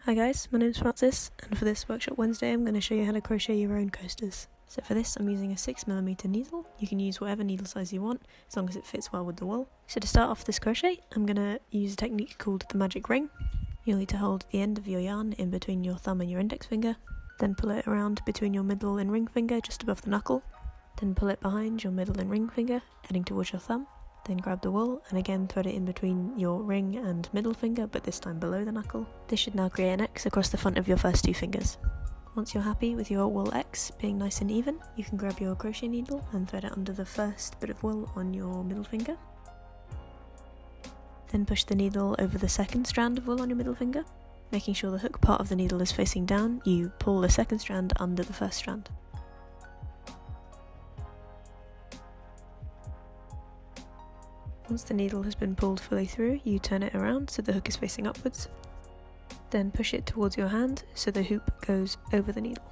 Hi guys, my name's Francis, and for this Workshop Wednesday I'm going to show you how to crochet your own coasters. So for this I'm using a 6mm needle. You can use whatever needle size you want, as long as it fits well with the wool. So to start off this crochet, I'm going to use a technique called the magic ring. You'll need to hold the end of your yarn in between your thumb and your index finger, then pull it around between your middle and ring finger just above the knuckle, then pull it behind your middle and ring finger, heading towards your thumb. Then grab the wool and again thread it in between your ring and middle finger, but this time below the knuckle. This should now create an X across the front of your first two fingers. Once you're happy with your wool X being nice and even, you can grab your crochet needle and thread it under the first bit of wool on your middle finger. Then push the needle over the second strand of wool on your middle finger. Making sure the hook part of the needle is facing down, you pull the second strand under the first strand. Once the needle has been pulled fully through, you turn it around so the hook is facing upwards. Then push it towards your hand so the hoop goes over the needle.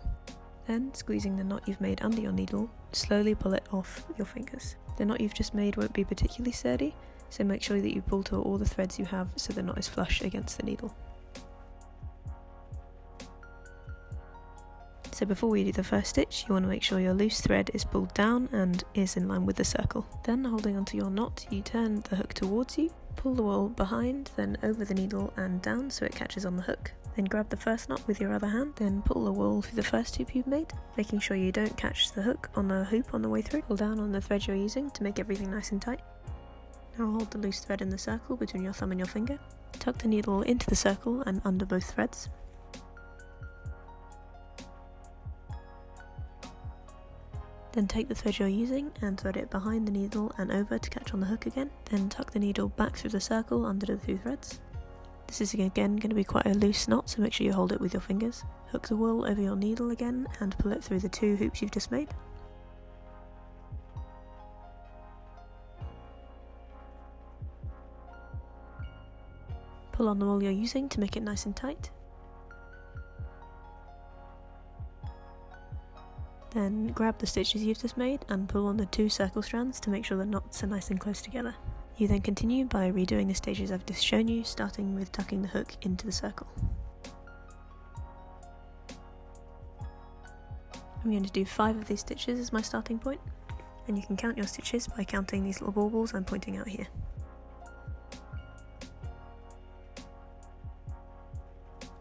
Then, squeezing the knot you've made under your needle, slowly pull it off your fingers. The knot you've just made won't be particularly sturdy, so make sure that you pull taut all the threads you have so the knot is flush against the needle. So before we do the first stitch, you want to make sure your loose thread is pulled down and is in line with the circle. Then, holding onto your knot, you turn the hook towards you, pull the wool behind, then over the needle and down so it catches on the hook. Then grab the first knot with your other hand, then pull the wool through the first hoop you've made, making sure you don't catch the hook on the hoop on the way through. Pull down on the thread you're using to make everything nice and tight. Now hold the loose thread in the circle between your thumb and your finger. Tuck the needle into the circle and under both threads. Then take the thread you're using and thread it behind the needle and over to catch on the hook again. Then tuck the needle back through the circle under the two threads. This is again going to be quite a loose knot, so make sure you hold it with your fingers. Hook the wool over your needle again and pull it through the two hoops you've just made. Pull on the wool you're using to make it nice and tight. Then grab the stitches you've just made and pull on the two circle strands to make sure the knots are nice and close together. You then continue by redoing the stages I've just shown you, starting with tucking the hook into the circle. I'm going to do 5 of these stitches as my starting point, and you can count your stitches by counting these little baubles I'm pointing out here.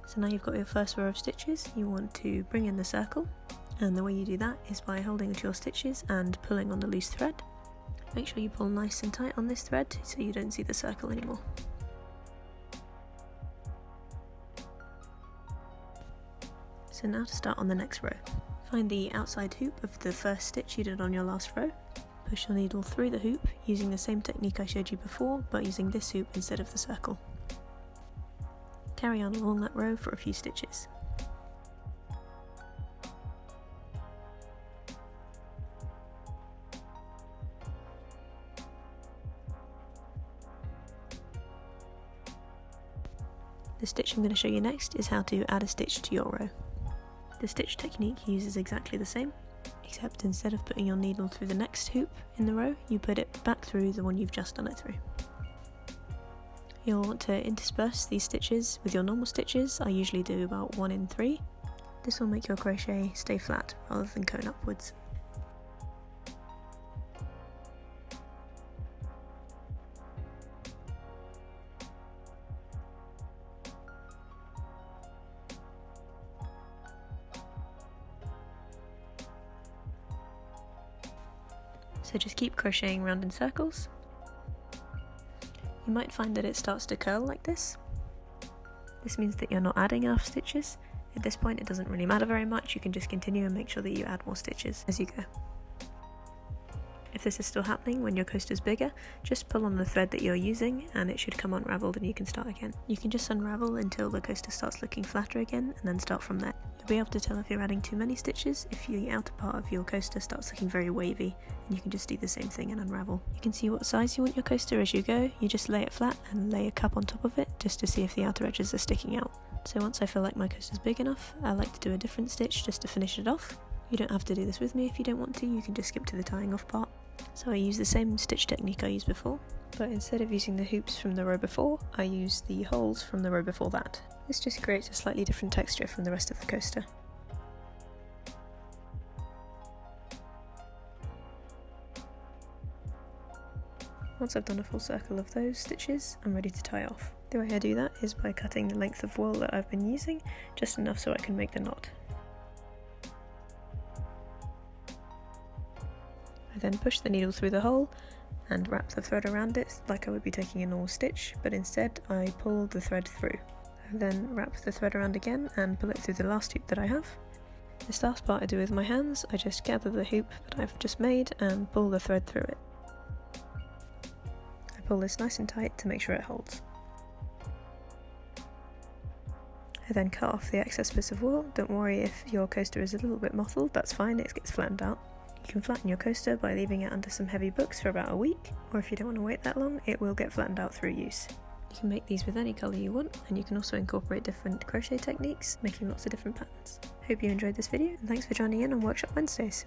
So now you've got your first row of stitches, you want to bring in the circle. And the way you do that is by holding onto your stitches and pulling on the loose thread. Make sure you pull nice and tight on this thread so you don't see the circle anymore. So now to start on the next row. Find the outside hoop of the first stitch you did on your last row. Push your needle through the hoop using the same technique I showed you before, but using this hoop instead of the circle. Carry on along that row for a few stitches. The stitch I'm going to show you next is how to add a stitch to your row. The stitch technique uses exactly the same, except instead of putting your needle through the next hoop in the row, you put it back through the one you've just done it through. You'll want to intersperse these stitches with your normal stitches. I usually do about 1 in 3. This will make your crochet stay flat rather than cone upwards. So just keep crocheting around in circles. You might find that it starts to curl like this. This means that you're not adding enough stitches. At this point it doesn't really matter very much, you can just continue and make sure that you add more stitches as you go. If this is still happening when your coaster's bigger, just pull on the thread that you're using and it should come unravelled and you can start again. You can just unravel until the coaster starts looking flatter again and then start from there. You'll be able to tell if you're adding too many stitches if the outer part of your coaster starts looking very wavy, and you can just do the same thing and unravel. You can see what size you want your coaster as you go. You just lay it flat and lay a cup on top of it just to see if the outer edges are sticking out. So once I feel like my coaster's big enough, I like to do a different stitch just to finish it off. You don't have to do this with me if you don't want to, you can just skip to the tying off part. So I use the same stitch technique I used before, but instead of using the hoops from the row before, I use the holes from the row before that. This just creates a slightly different texture from the rest of the coaster. Once I've done a full circle of those stitches, I'm ready to tie off. The way I do that is by cutting the length of wool that I've been using, just enough so I can make the knot. I then push the needle through the hole and wrap the thread around it like I would be taking a normal stitch, but instead I pull the thread through. I then wrap the thread around again and pull it through the last hoop that I have. This last part I do with my hands. I just gather the hoop that I've just made and pull the thread through it. I pull this nice and tight to make sure it holds. I then cut off the excess bits of wool. Don't worry if your coaster is a little bit mottled, that's fine, it gets flattened out. You can flatten your coaster by leaving it under some heavy books for about a week, or if you don't want to wait that long, it will get flattened out through use. You can make these with any colour you want, and you can also incorporate different crochet techniques, making lots of different patterns. Hope you enjoyed this video, and thanks for joining in on Workshop Wednesdays.